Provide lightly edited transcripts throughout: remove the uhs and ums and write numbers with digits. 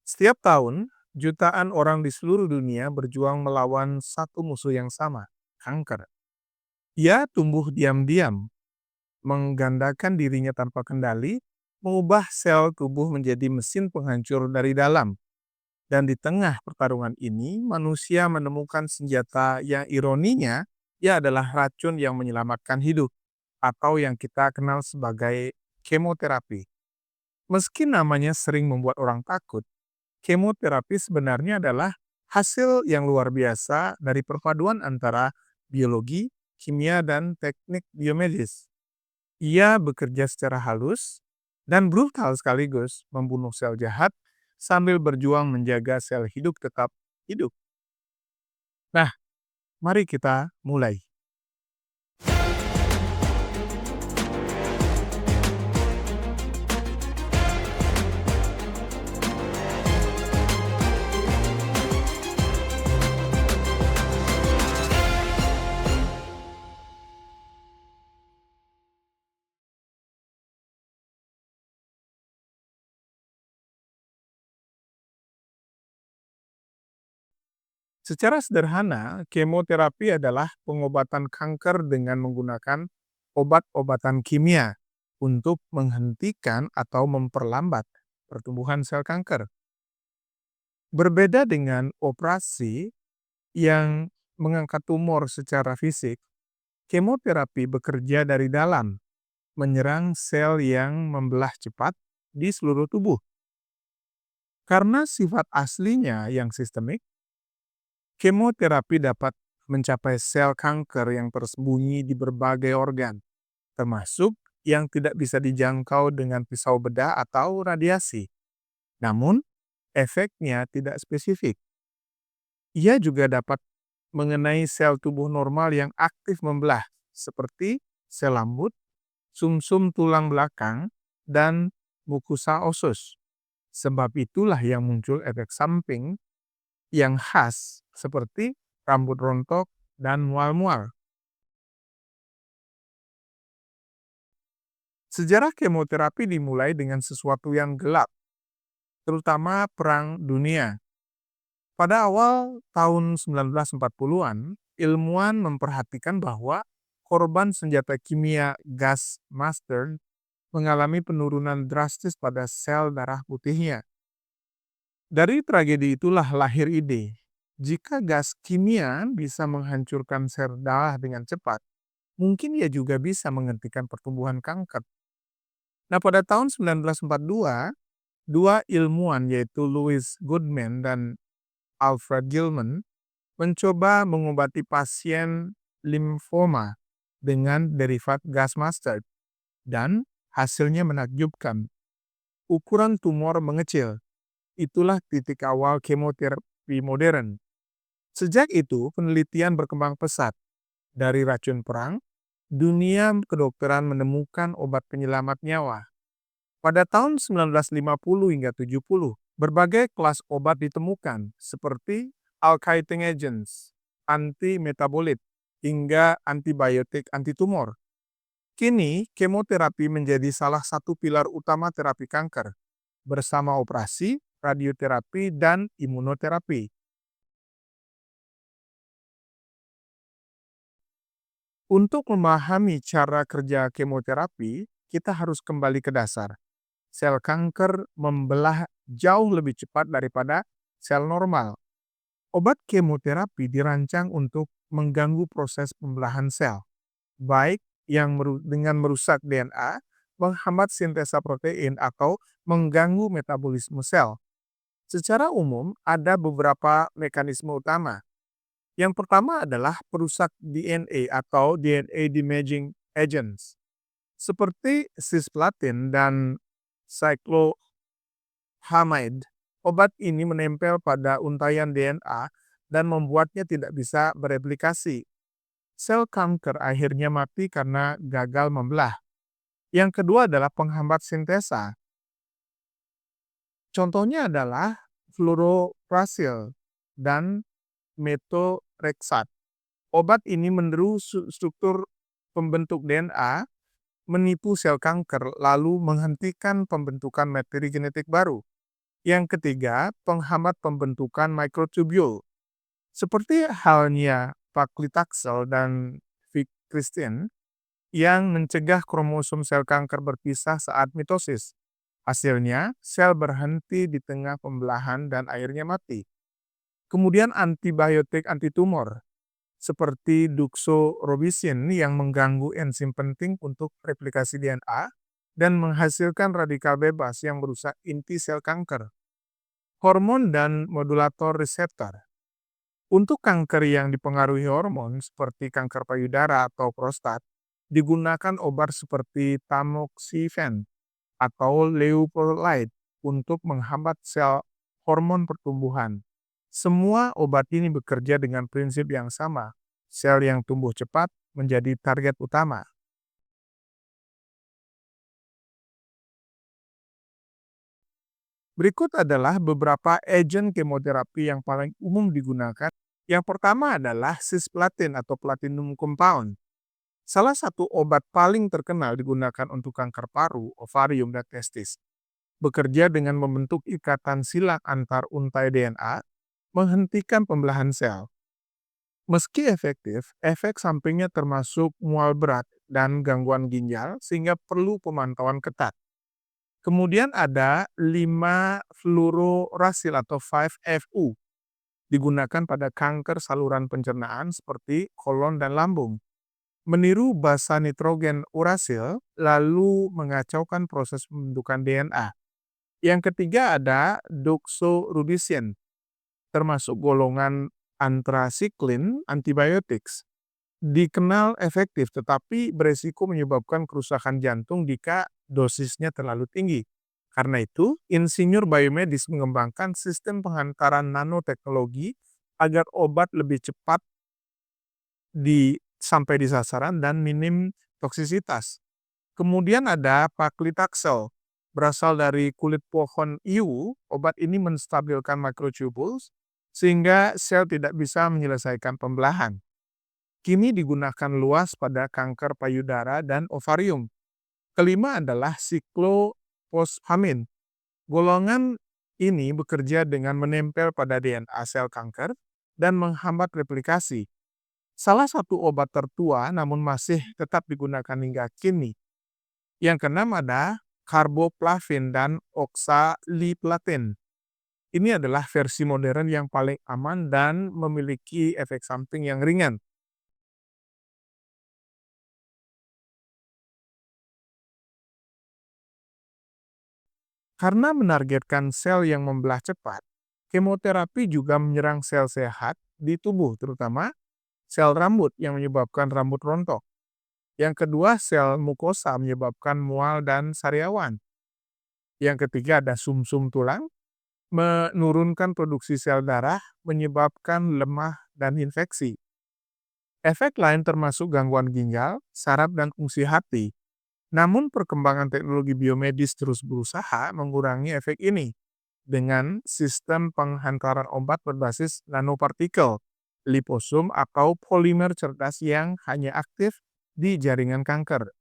Setiap tahun, jutaan orang di seluruh dunia berjuang melawan satu musuh yang sama, kanker. Ia tumbuh diam-diam, menggandakan dirinya tanpa kendali, mengubah sel tubuh menjadi mesin penghancur dari dalam. Dan di tengah pertarungan ini, manusia menemukan senjata yang ironinya, ia adalah racun yang menyelamatkan hidup, atau yang kita kenal sebagai kemoterapi. Meski namanya sering membuat orang takut, kemoterapi sebenarnya adalah hasil yang luar biasa dari perpaduan antara biologi, kimia, dan teknik biomedis. Ia bekerja secara halus dan brutal sekaligus membunuh sel jahat sambil berjuang menjaga sel hidup tetap hidup. Nah, mari kita mulai. Secara sederhana, kemoterapi adalah pengobatan kanker dengan menggunakan obat-obatan kimia untuk menghentikan atau memperlambat pertumbuhan sel kanker. Berbeda dengan operasi yang mengangkat tumor secara fisik, kemoterapi bekerja dari dalam, menyerang sel yang membelah cepat di seluruh tubuh. Karena sifat aslinya yang sistemik, kemoterapi dapat mencapai sel kanker yang tersembunyi di berbagai organ, termasuk yang tidak bisa dijangkau dengan pisau bedah atau radiasi. Namun, efeknya tidak spesifik. Ia juga dapat mengenai sel tubuh normal yang aktif membelah, seperti sel lambut, sumsum tulang belakang, dan mukosa osus. Sebab itulah yang muncul efek samping yang khas seperti rambut rontok dan mual-mual. Sejarah kemoterapi dimulai dengan sesuatu yang gelap, terutama Perang Dunia. Pada awal tahun 1940-an, ilmuwan memperhatikan bahwa korban senjata kimia gas mustard mengalami penurunan drastis pada sel darah putihnya. Dari tragedi itulah lahir ide, jika gas kimia bisa menghancurkan sel darah dengan cepat, mungkin ia juga bisa menghentikan pertumbuhan kanker. Nah, pada tahun 1942, dua ilmuwan yaitu Louis Goodman dan Alfred Gilman mencoba mengobati pasien limfoma dengan derivat gas mustard dan hasilnya menakjubkan. Ukuran tumor mengecil. Itulah titik awal kemoterapi modern. Sejak itu, penelitian berkembang pesat. Dari racun perang, dunia kedokteran menemukan obat penyelamat nyawa. Pada tahun 1950 hingga 70, berbagai kelas obat ditemukan seperti alkylating agents, anti-metabolit, hingga antibiotik antitumor. Kini, kemoterapi menjadi salah satu pilar utama terapi kanker, bersama operasi, radioterapi, dan imunoterapi. Untuk memahami cara kerja kemoterapi, kita harus kembali ke dasar. Sel kanker membelah jauh lebih cepat daripada sel normal. Obat kemoterapi dirancang untuk mengganggu proses pembelahan sel, baik yang dengan merusak DNA, menghambat sintesa protein, atau mengganggu metabolisme sel. Secara umum, ada beberapa mekanisme utama. Yang pertama adalah perusak DNA atau DNA damaging agents, seperti cisplatin dan cyclophamide. Obat ini menempel pada untayan DNA dan membuatnya tidak bisa bereplikasi. Sel kanker akhirnya mati karena gagal membelah. Yang kedua adalah penghambat sintesa. Contohnya adalah fluorouracil dan methotrexate. Obat ini meniru struktur pembentuk DNA, menipu sel kanker, lalu menghentikan pembentukan materi genetik baru. Yang ketiga, penghambat pembentukan mikrotubule. Seperti halnya paclitaxel dan vincristine yang mencegah kromosom sel kanker berpisah saat mitosis. Hasilnya, sel berhenti di tengah pembelahan dan akhirnya mati. Kemudian antibiotik antitumor, seperti doxorubicin yang mengganggu enzim penting untuk replikasi DNA dan menghasilkan radikal bebas yang merusak inti sel kanker. Hormon dan modulator reseptor. Untuk kanker yang dipengaruhi hormon seperti kanker payudara atau prostat, digunakan obat seperti tamoxifen atau leuprolide untuk menghambat sel hormon pertumbuhan. Semua obat ini bekerja dengan prinsip yang sama. Sel yang tumbuh cepat menjadi target utama. Berikut adalah beberapa agen kemoterapi yang paling umum digunakan. Yang pertama adalah cisplatin atau platinum compound. Salah satu obat paling terkenal digunakan untuk kanker paru, ovarium, dan testis. Bekerja dengan membentuk ikatan sila antar untai DNA, menghentikan pembelahan sel. Meski efektif, efek sampingnya termasuk mual berat dan gangguan ginjal sehingga perlu pemantauan ketat. Kemudian ada 5-fluorouracil atau 5-FU, digunakan pada kanker saluran pencernaan seperti kolon dan lambung. Meniru basa nitrogen urasil, lalu mengacaukan proses pembentukan DNA. Yang ketiga ada doxorubicin, termasuk golongan antrasiklin antibiotics. Dikenal efektif tetapi beresiko menyebabkan kerusakan jantung jika dosisnya terlalu tinggi. Karena itu, insinyur biomedis mengembangkan sistem penghantaran nanoteknologi agar obat lebih cepat sampai di sasaran dan minim toksisitas. Kemudian ada paclitaxel, berasal dari kulit pohon iu. Obat ini menstabilkan microtubules sehingga sel tidak bisa menyelesaikan pembelahan. Kini digunakan luas pada kanker payudara dan ovarium. Kelima adalah cyclophosphamine. Golongan ini bekerja dengan menempel pada DNA sel kanker dan menghambat replikasi. Salah satu obat tertua namun masih tetap digunakan hingga kini. Yang keenam ada carboplavin dan oxaliplatin. Ini adalah versi modern yang paling aman dan memiliki efek samping yang ringan. Karena menargetkan sel yang membelah cepat, kemoterapi juga menyerang sel sehat di tubuh, terutama sel rambut yang menyebabkan rambut rontok. Yang kedua, sel mukosa menyebabkan mual dan sariawan. Yang ketiga ada sumsum tulang, menurunkan produksi sel darah, menyebabkan lemah dan infeksi. Efek lain termasuk gangguan ginjal, saraf, dan fungsi hati. Namun perkembangan teknologi biomedis terus berusaha mengurangi efek ini dengan sistem penghantaran obat berbasis nanopartikel, liposum atau polimer cerdas yang hanya aktif di jaringan kanker.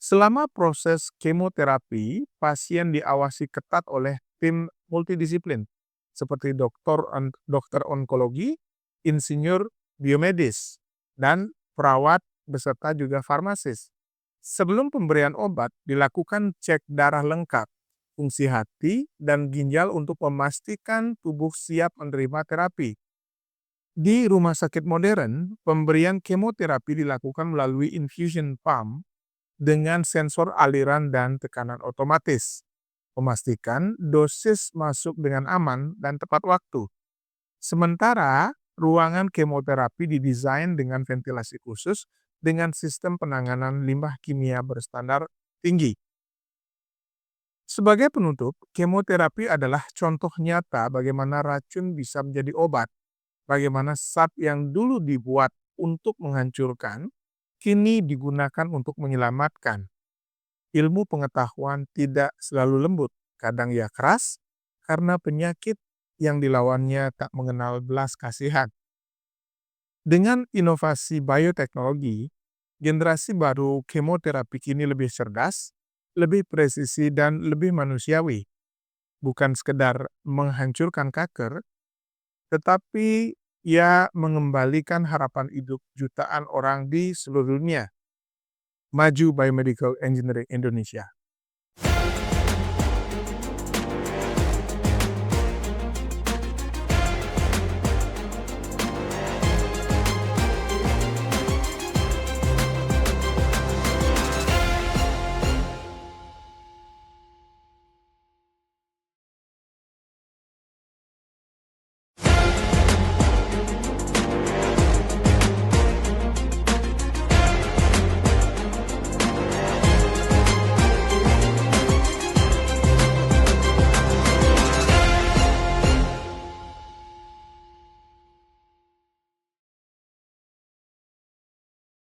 Selama proses kemoterapi, pasien diawasi ketat oleh tim multidisiplin seperti dokter onkologi, insinyur biomedis, dan perawat beserta juga farmasis. Sebelum pemberian obat, dilakukan cek darah lengkap, fungsi hati, dan ginjal untuk memastikan tubuh siap menerima terapi. Di rumah sakit modern, pemberian kemoterapi dilakukan melalui infusion pump dengan sensor aliran dan tekanan otomatis, memastikan dosis masuk dengan aman dan tepat waktu. Sementara, ruangan kemoterapi didesain dengan ventilasi khusus dengan sistem penanganan limbah kimia berstandar tinggi. Sebagai penutup, kemoterapi adalah contoh nyata bagaimana racun bisa menjadi obat, bagaimana zat yang dulu dibuat untuk menghancurkan, kini digunakan untuk menyelamatkan. Ilmu pengetahuan tidak selalu lembut, kadang ia keras, karena penyakit yang dilawannya tak mengenal belas kasihan. Dengan inovasi bioteknologi, Generasi baru kemoterapi kini lebih cerdas, lebih presisi, dan lebih manusiawi. Bukan sekedar menghancurkan kanker, tetapi ia mengembalikan harapan hidup jutaan orang di seluruh dunia. Maju Biomedical Engineering Indonesia.